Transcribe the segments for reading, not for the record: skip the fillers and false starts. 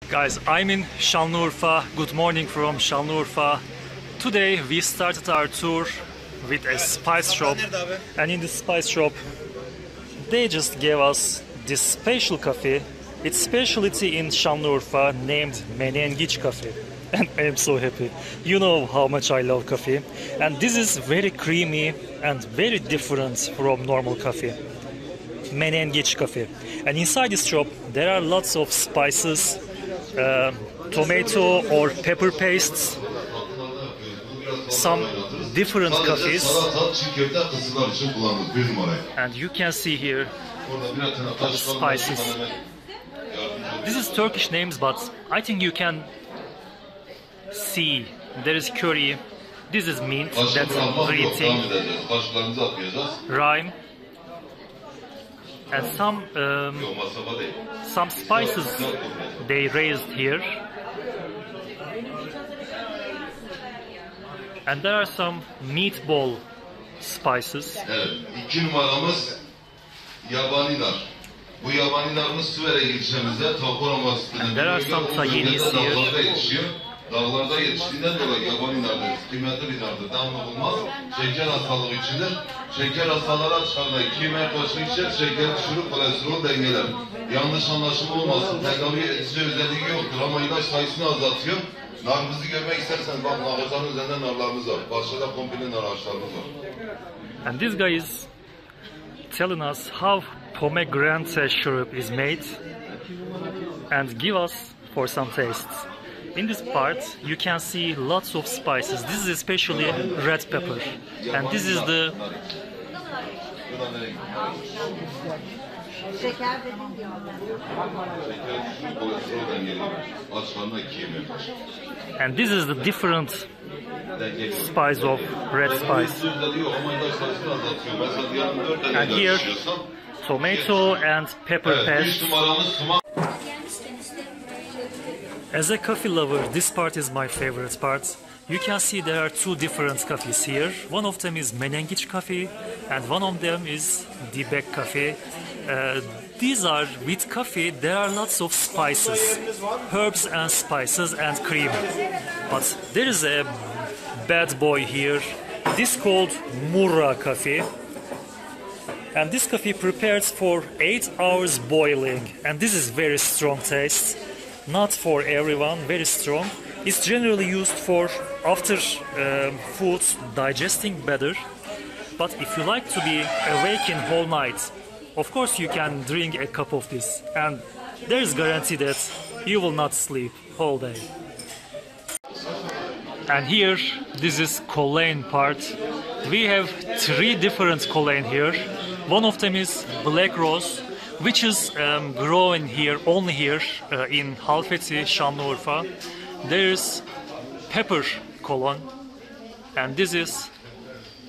Guys, I'm in Şanlıurfa. Good morning from Şanlıurfa. Today we started our tour with a spice shop, and in this spice shop they just gave us this special coffee. Its specialty in Şanlıurfa named Menengiç coffee, and I am so happy. You know how much I love coffee, and this is very creamy and very different from normal coffee. Menengiç coffee, and inside this shop there are lots of spices, tomato or pepper pastes, some different coffees, and you can see here the spices. This is Turkish names, but I think you can see there is curry, this is mint, that's breathing, lime, and some spices they raised here, and there are some meatball spices. Evet, 2 numaramız yabaniler. Bu yabanilerimiz Süvere ilçemizde Tapora Vasıfı'nın dağlarda yetişiyor. Dağlarda yetiştiğinden dolayı yabanilerdir, kıymetli bir nardır, damla bulmaz. Şeker hastalığı içindir. Şeker hastalara çıkarda 2 yemek kaşığı içer, şeker düşürüp kolesterol dengeler. Yanlış anlaşılma olmasın, tedavi edici özelliği yoktur ama ilaç sayısını azaltıyor. Narımızı görmek isterseniz bak, ağaçların üzerinde narlarımız var. Bahçede komple nar ağaçlarımız var. And this guy is telling us how pomegranate syrup is made and give us for some tastes. In this part you can see lots of spices. This is especially red pepper, and this is the different spice of red spice. And here tomato and pepper paste. As a coffee lover, this part is my favorite part. You can see there are 2 different coffees here. One of them is Menengiç coffee and one of them is Dibek coffee. These are, with coffee, there are lots of spices, herbs and spices and cream. But there is a bad boy here. This is called Murra coffee. And this coffee prepared for 8 hours boiling. And this is very strong taste. Not for everyone, very strong. It's generally used for after foods digesting better. But if you like to be awake in whole night, of course you can drink a cup of this, and there is guarantee that you will not sleep whole day. And here, this is Kolein part. We have 3 different Kolein here. One of them is black rose, which is growing here, only here in Halfeti, Şanlıurfa. There is pepper Kolein, and this is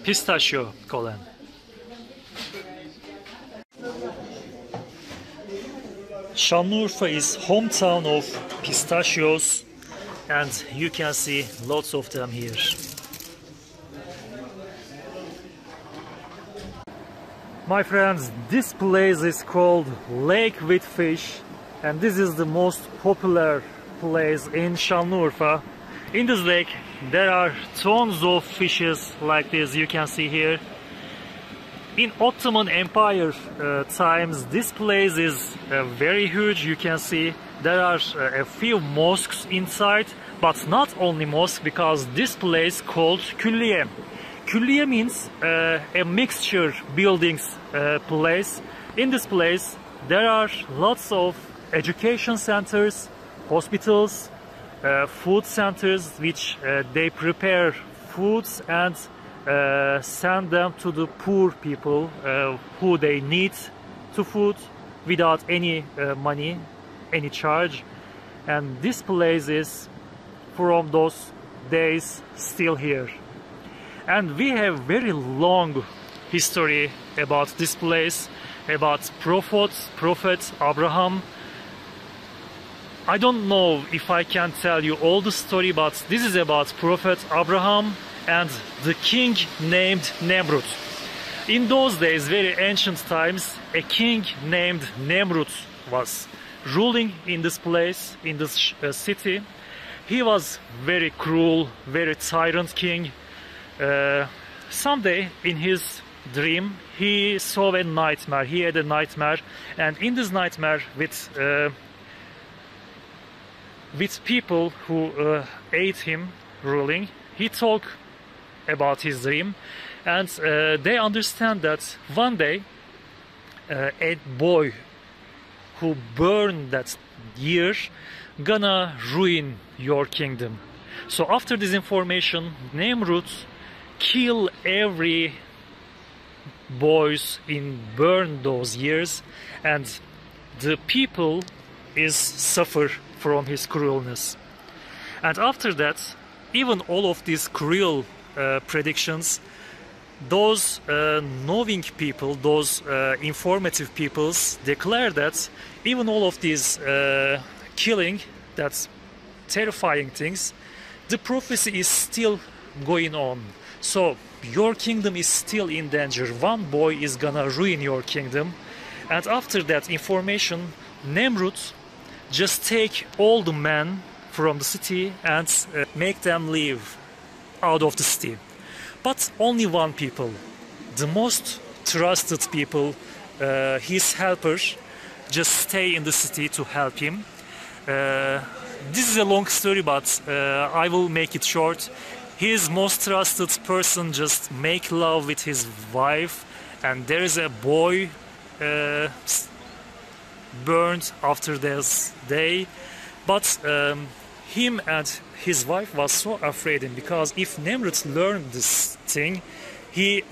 pistachio Kolein. Şanlıurfa is hometown of pistachios, and you can see lots of them here. My friends, this place is called Lake with Fish, and this is the most popular place in Şanlıurfa. In this lake there are tons of fishes like this, you can see here. In Ottoman Empire times, this place is very huge. You can see there are a few mosques inside, but not only mosques, because this place called Külliye. Külliye means a mixture buildings place. In this place there are lots of education centers, hospitals, food centers, which they prepare foods and send them to the poor people who they need to food without any money, any charge. And this place is from those days still here. And we have very long history about this place, about Prophet Abraham. I don't know if I can tell you all the story, but this is about Prophet Abraham and the king named Nemrut. In those days, very ancient times, a king named Nemrut was ruling in this place, in this city. He was very cruel, very tyrant king. Someday in his dream he saw a nightmare. He had a nightmare, and in this nightmare with people who aid him ruling, he talked about his dream, and they understand that one day a boy who burned that year gonna ruin your kingdom. So after this information, Nemrut kill every boys in burn those years, and the people is suffer from his cruelness. And after that, even all of these cruel predictions, those knowing people, those informative peoples declare that even all of these killing, that's terrifying things, the prophecy is still going on. So your kingdom is still in danger. One boy is gonna ruin your kingdom. And after that information, Nemrut just take all the men from the city and make them leave out of the city. But only one people, the most trusted people, his helpers, just stay in the city to help him. This is a long story, but I will make it short. His most trusted person just make love with his wife, and there is a boy burned after this day. But him and his wife was so afraid, because if Nemrut learned this thing, he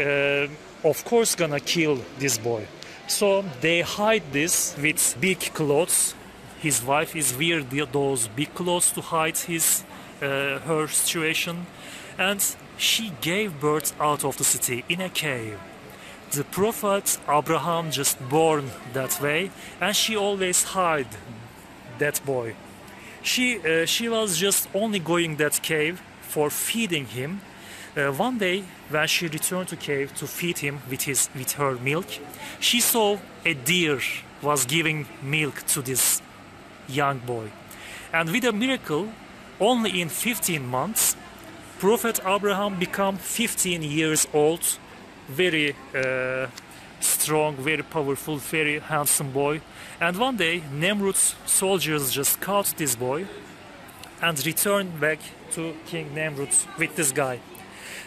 of course gonna kill this boy. So they hide this with big clothes. His wife is wear those big clothes to hide her situation, and she gave birth out of the city in a cave. The prophet Abraham just born that way, and she always hide that boy. She was just only going that cave for feeding him. One day, when she returned to cave to feed him with her milk, she saw a deer was giving milk to this young boy. And with a miracle, only in 15 months, Prophet Abraham became 15 years old, very strong, very powerful, very handsome boy. And one day, Nemrut's soldiers just caught this boy and returned back to King Nemrut with this guy.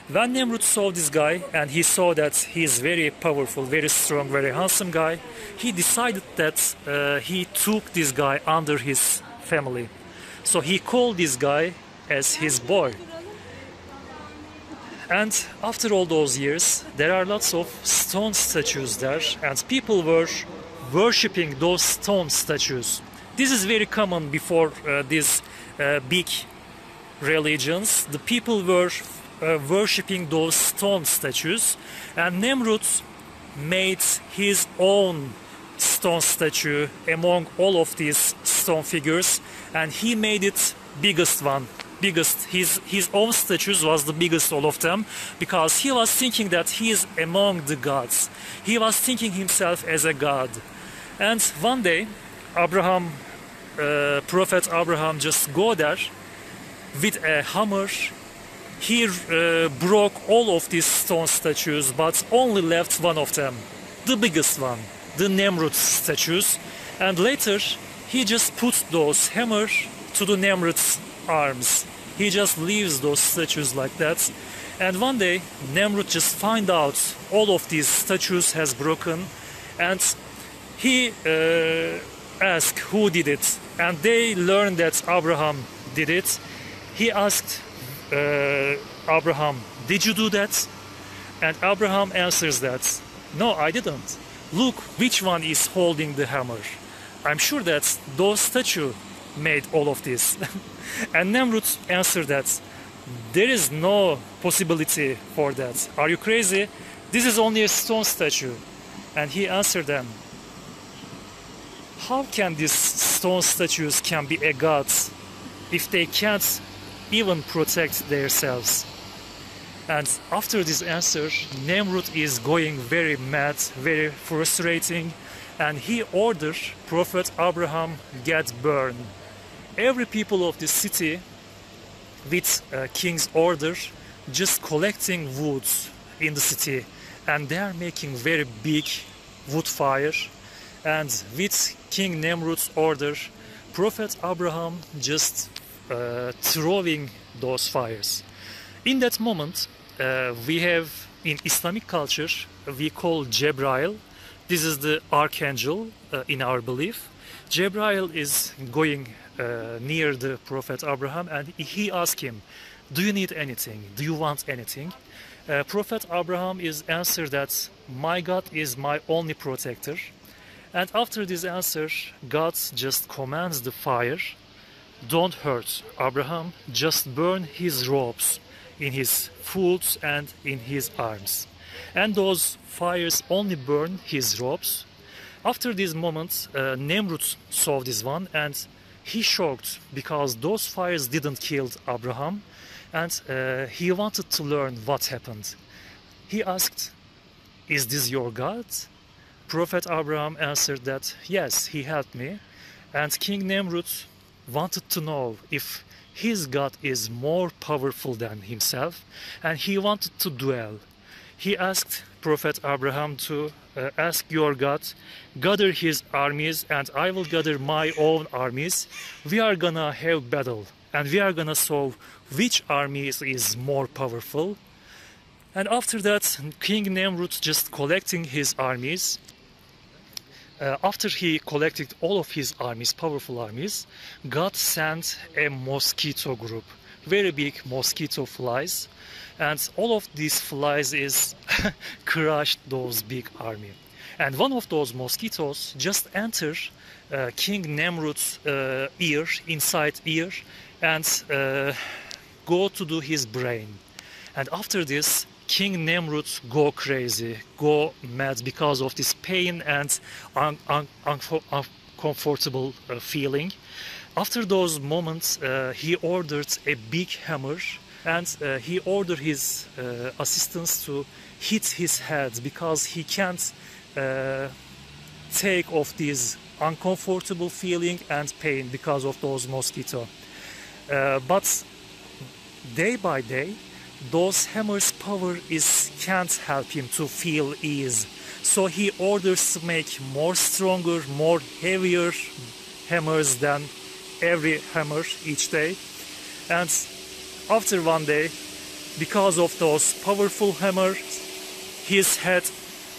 When Nemrut saw this guy, and he saw that he is very powerful, very strong, very handsome guy, he decided that he took this guy under his family. So he called this guy as his boy. And after all those years, there are lots of stone statues there, and people were worshipping those stone statues. This is very common before these big religions. The people were worshipping those stone statues, and Nemrut made his own stone statue among all of these stone figures, and he made it biggest one. His own statues was the biggest all of them, because he was thinking that he is among the gods. He was thinking himself as a god. And one day, Prophet Abraham just go there with a hammer. He broke all of these stone statues, but only left one of them, the biggest one, the Nemrut statues. And later, he just put those hammer to the Nemrut's arms. He just leaves those statues like that. And one day, Nemrut just find out all of these statues has broken, and he asked who did it. And they learned that Abraham did it. He asked Abraham, did you do that? And Abraham answers that, no, I didn't. Look, which one is holding the hammer? I'm sure that those statues made all of this. And Nemrut answered that, there is no possibility for that. Are you crazy? This is only a stone statue. And he answered them, how can these stone statues can be a god if they can't even protect themselves? And after this answer, Nemrut is going very mad, very frustrating, and he ordered Prophet Abraham get burned. Every people of the city, with king's order, just collecting woods in the city, and they are making very big wood fire, and with King Nemrut's order, Prophet Abraham just throwing those fires. In that moment, we have in Islamic culture, we call Jebrail. This is the archangel in our belief. Jebrail is going near the Prophet Abraham, and he asked him, do you need anything? Do you want anything? Prophet Abraham is answered that my God is my only protector. And after this answer, God just commands the fire, don't hurt Abraham, just burn his robes in his foot and in his arms. And those fires only burn his robes. After this moment, Nemrut saw this one, and he shocked because those fires didn't kill Abraham, and he wanted to learn what happened. He asked, is this your God? Prophet Abraham answered that yes, he helped me. And King Nemrut wanted to know if his God is more powerful than himself, and he wanted to duel. He asked Prophet Abraham to ask your God, gather his armies and I will gather my own armies. We are gonna have battle and we are gonna solve which army is more powerful. And after that, King Nemrut just collecting his armies. After he collected all of his armies, powerful armies, God sent a mosquito group, very big mosquito flies, and all of these flies is crushed those big army. And one of those mosquitoes just entered King Nemrut's ear, inside ear, and go to do his brain. And after this, King Nemrut go crazy, go mad because of this pain and uncomfortable feeling. After those moments, he ordered a big hammer, and he ordered his assistants to hit his head because he can't take off this uncomfortable feeling and pain because of those mosquitoes. But day by day, those hammers' power can't help him to feel ease. So he orders to make more stronger, more heavier hammers than every hammer each day. And after one day, because of those powerful hammers, his head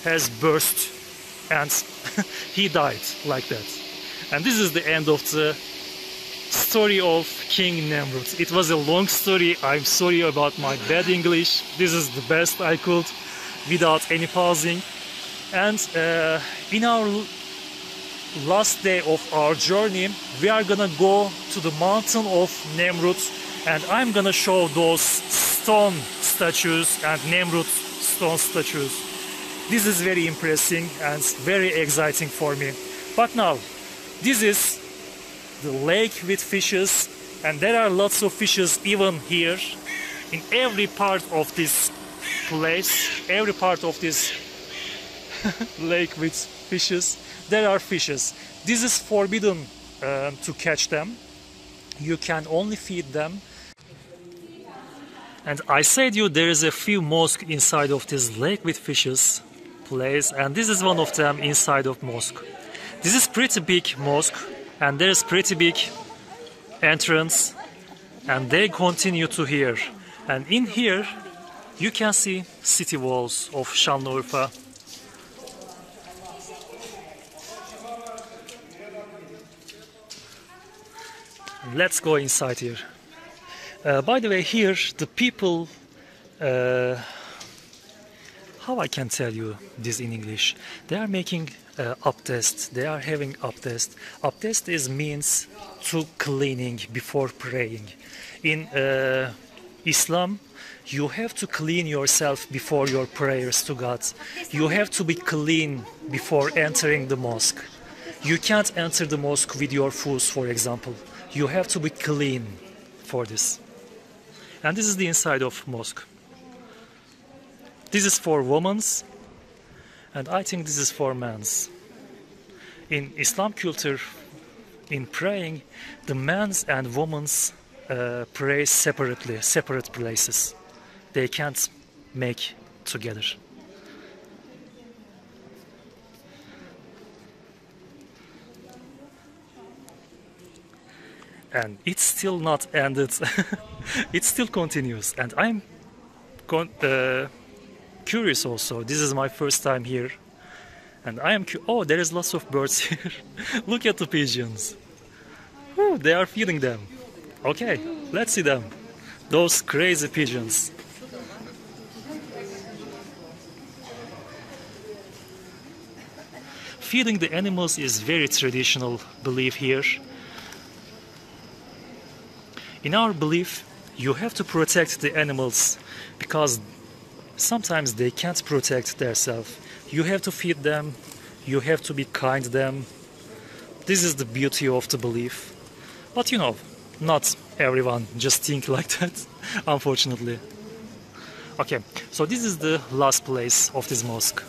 has burst and he died like that. And this is the end of the story of King Nemrut. It was a long story. I'm sorry about my bad English. This is the best I could without any pausing. And in our last day of our journey, we are gonna go to the mountain of Nemrut, and I'm gonna show those stone statues and Nemrut stone statues. This is very impressive and very exciting for me. But now, this is the lake with fishes, and there are lots of fishes even here. In every part of this place, every part of this lake with fishes, there are fishes. This is forbidden to catch them. You can only feed them. And I said you there is a few mosques inside of this lake with fishes place, and this is one of them inside of mosque. This is pretty big mosque, and there is pretty big entrance, and they continue to here. And in here you can see city walls of Şanlıurfa. Let's go inside here. By the way, here the people, how I can tell you this in English, they are making abdest, they are having abdest. Abdest means to cleaning before praying. In Islam, you have to clean yourself before your prayers to God. You have to be clean before entering the mosque. You can't enter the mosque with your shoes, for example. You have to be clean for this. And this is the inside of mosque. This is for women's, and I think this is for men's. In Islam culture, in praying, the men's and women's pray separately, separate places. They can't make together. And it's still not ended. It still continues, and I'm curious also. This is my first time here, and I am oh, there is lots of birds here. Look at the pigeons. Whew, they are feeding them. Okay, let's see them. Those crazy pigeons. Feeding the animals is very traditional belief here. In our belief, you have to protect the animals because sometimes they can't protect themselves. You have to feed them, you have to be kind to them. This is the beauty of the belief. But you know, not everyone just think like that, unfortunately. Okay, so this is the last place of this mosque.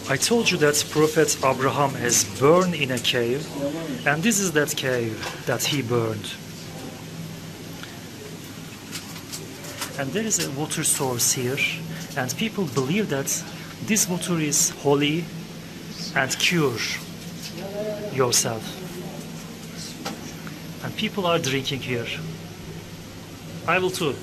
I told you that Prophet Abraham has burned in a cave, and this is that cave that he burned. And there is a water source here, and people believe that this water is holy and cure yourself. And people are drinking here. I will too.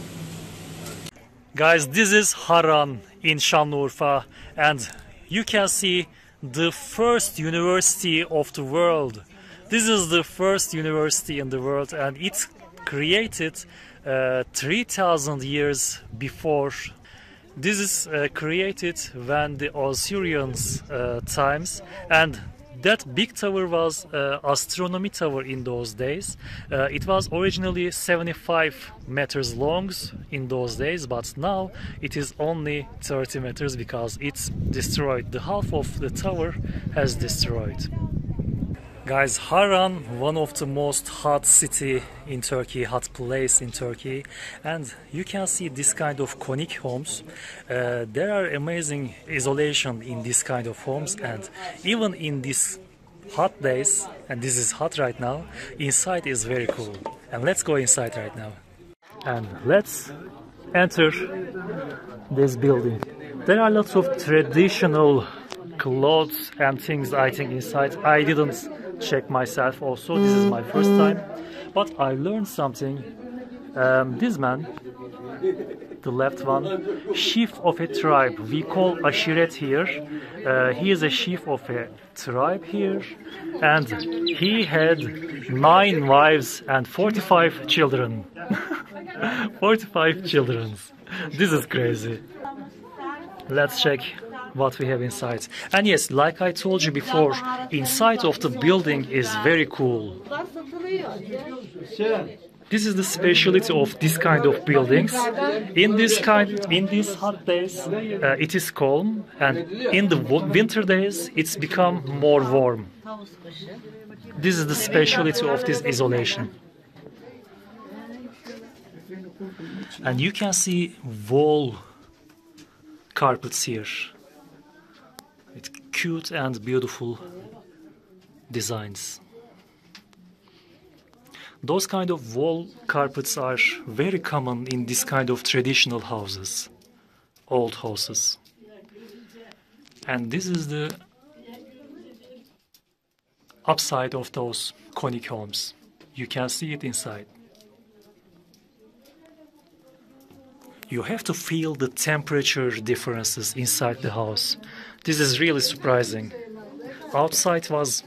Guys, this is Haran in Şanlıurfa, and you can see the first university of the world. This is the first university in the world, and it's created 3,000 years before. This is created when the Assyrians times, and that big tower was astronomy tower in those days. It was originally 75 meters long in those days, but now it is only 30 meters because it's destroyed. The half of the tower has destroyed. Guys, Haran, one of the most hot city in Turkey, hot place in Turkey, and you can see this kind of conic homes. There are amazing isolation in this kind of homes, and even in these hot days, and this is hot right now, inside is very cool. And let's go inside right now. And let's enter this building. There are lots of traditional clothes and things, I think, inside. I didn't check myself also, this is my first time, but I learned something. This man, the left one, chief of a tribe, we call Ashiret here. He is a chief of a tribe here, and he had 9 wives and 45 children. 45 children. This is crazy. Let's check what we have inside. And yes, like I told you before, inside of the building is very cool. This is the specialty of this kind of buildings. In this hot days, it is calm, and in the winter days, it's become more warm. This is the specialty of this isolation. And you can see wall carpets here. With cute and beautiful designs. Those kind of wall carpets are very common in this kind of traditional houses, old houses. And this is the upside of those conic homes. You can see it inside. You have to feel the temperature differences inside the house. This is really surprising. Outside was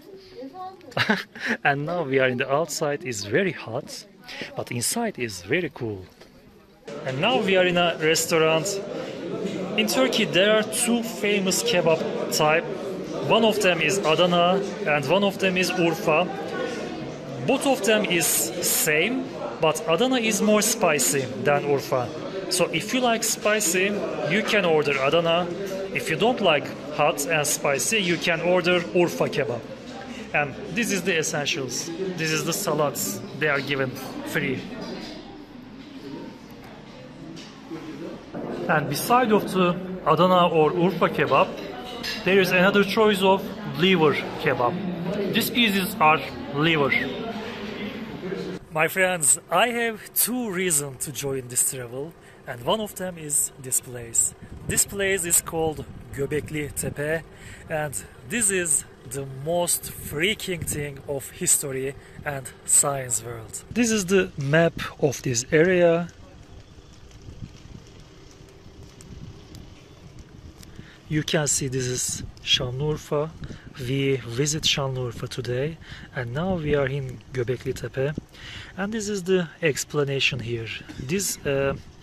and now we are in the outside is very hot, but inside is very cool. And now we are in a restaurant. In Turkey there are 2 famous kebab type. One of them is Adana and one of them is Urfa. Both of them is same, but Adana is more spicy than Urfa. So if you like spicy, you can order Adana. If you don't like hot and spicy, you can order Urfa kebab. And this is the essentials. This is the salads they are given free. And beside of the Adana or Urfa kebab, there is another choice of liver kebab. These pieces are liver. My friends, I have two reasons to join this travel, and one of them is this place. This place is called Göbekli Tepe, and this is the most freaking thing of history and science world. This is the map of this area. You can see this is Şanlıurfa. We visit Şanlıurfa today, and now we are in Göbekli Tepe, and this is the explanation here. This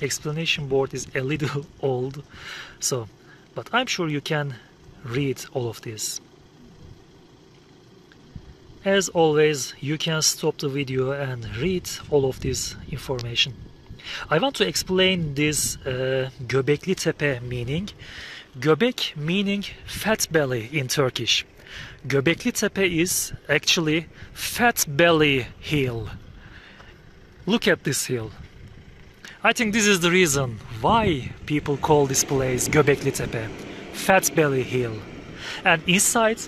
explanation board is a little old, but I'm sure you can read all of this. As always, you can stop the video and read all of this information. I want to explain this Göbekli Tepe meaning. Göbek meaning fat belly in Turkish. Göbekli Tepe is actually fat belly hill. Look at this hill. I think this is the reason why people call this place Göbekli Tepe, fat belly hill. And inside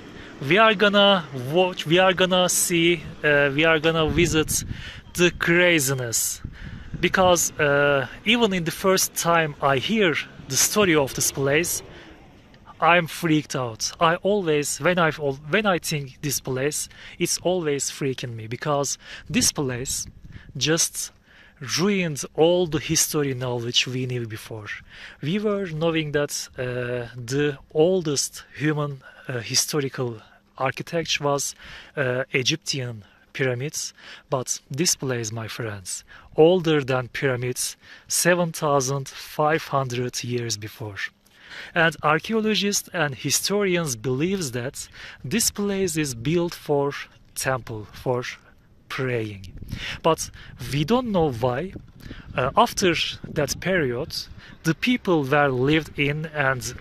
we are gonna watch, we are gonna see, we are gonna visit the craziness. Because even in the first time I hear the story of this place, I'm freaked out. I always, when I think this place, it's always freaking me, because this place just ruined all the history knowledge we knew before. We were knowing that the oldest human historical architecture was Egyptian pyramids, but this place, my friends, older than pyramids, 7,500 years before. And archaeologists and historians believe that this place is built for temple, for praying. But we don't know why. After that period, the people were lived in and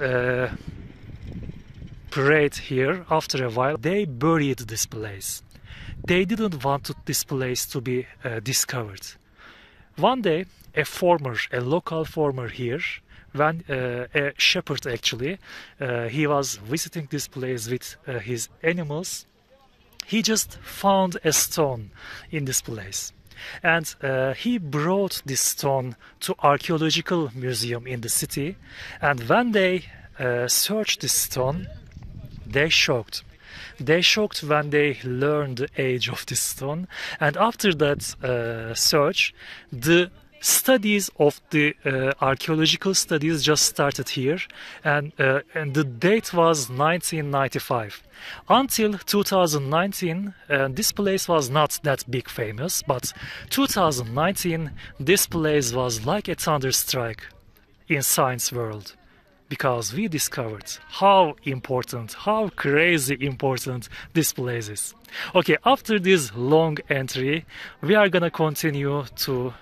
prayed here. After a while, they buried this place. They didn't want this place to be discovered. One day, a local farmer here, when a shepherd actually, he was visiting this place with his animals, he just found a stone in this place. And he brought this stone to archaeological museum in the city. And when they searched this stone, they shocked. They shocked when they learned the age of this stone. And after that search, the studies of the archaeological studies just started here, and the date was 1995. Until 2019, this place was not that big famous, but 2019, this place was like a thunderstrike in science world, because we discovered how important, how crazy important this place is. Okay, after this long entry, we are gonna continue to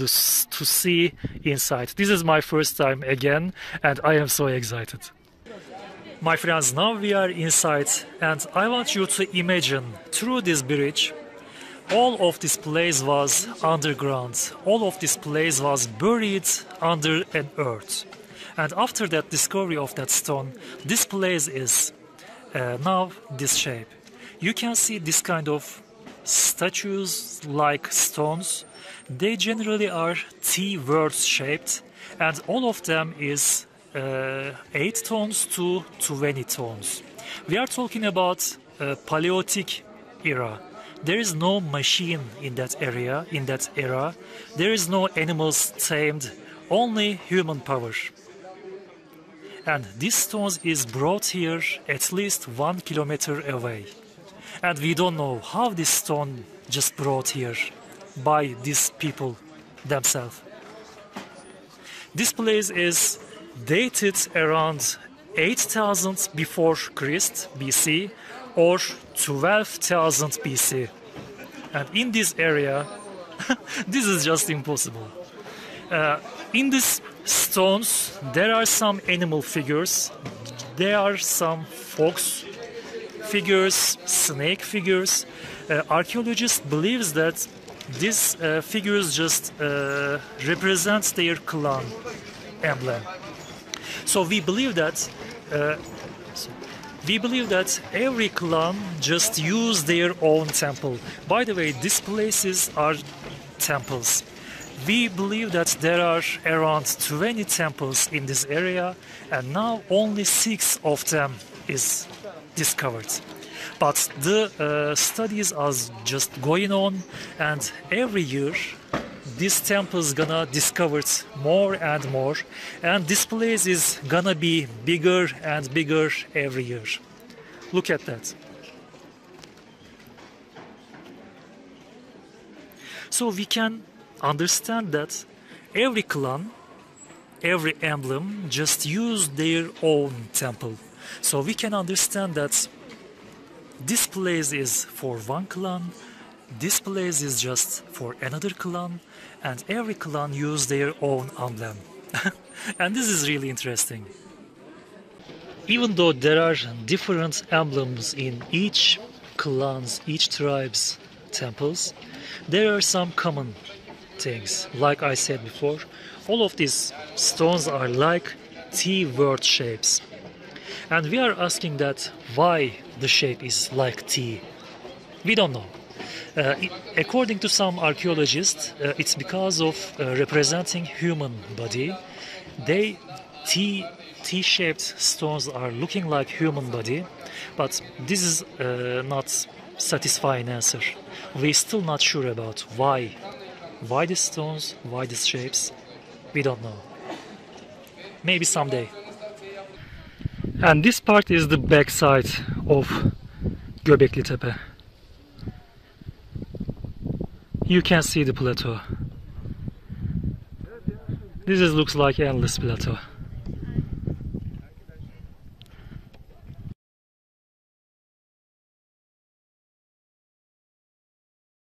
see inside. This is my first time again, and I am so excited. My friends, now we are inside, and I want you to imagine through this bridge, all of this place was underground. All of this place was buried under an earth. And after that discovery of that stone, this place is now this shape. You can see this kind of statues like stones. They generally are T-words shaped, and all of them is 8 tons to 20 tons. We are talking about Paleolithic era. There is no machine in that area, in that era. There is no animals tamed, only human power. And this stone is brought here at least 1 kilometer away. And we don't know how this stone just brought here by these people themselves. This place is dated around 8000 before Christ BC or 12,000 BC. And in this area, this is just impossible. In these stones, there are some animal figures. There are some figures, snake figures. Archaeologists believe that these figures just represent their clan emblem. So we believe that every clan just use their own temple. By the way, these places are temples. We believe that there are around 20 temples in this area, and now only 6 of them is discovered. But the studies are just going on, and every year this temple is gonna discovered more and more, and this place is gonna be bigger and bigger every year. Look at that. So we can understand that every clan, every emblem just use their own temple. So we can understand that this place is for one clan, this place is just for another clan, and every clan use their own emblem. And this is really interesting. Even though there are different emblems in each clan's, each tribe's temples, there are some common things. Like I said before, all of these stones are like T-word shapes. And we are asking that why the shape is like T. We don't know. According to some archaeologists, it's because of representing human body. T-shaped stones are looking like human body, but this is not satisfying answer. We're still not sure about why these stones, why these shapes. We don't know. Maybe someday. And this part is the backside of Göbekli Tepe. You can see the plateau. Looks like endless plateau.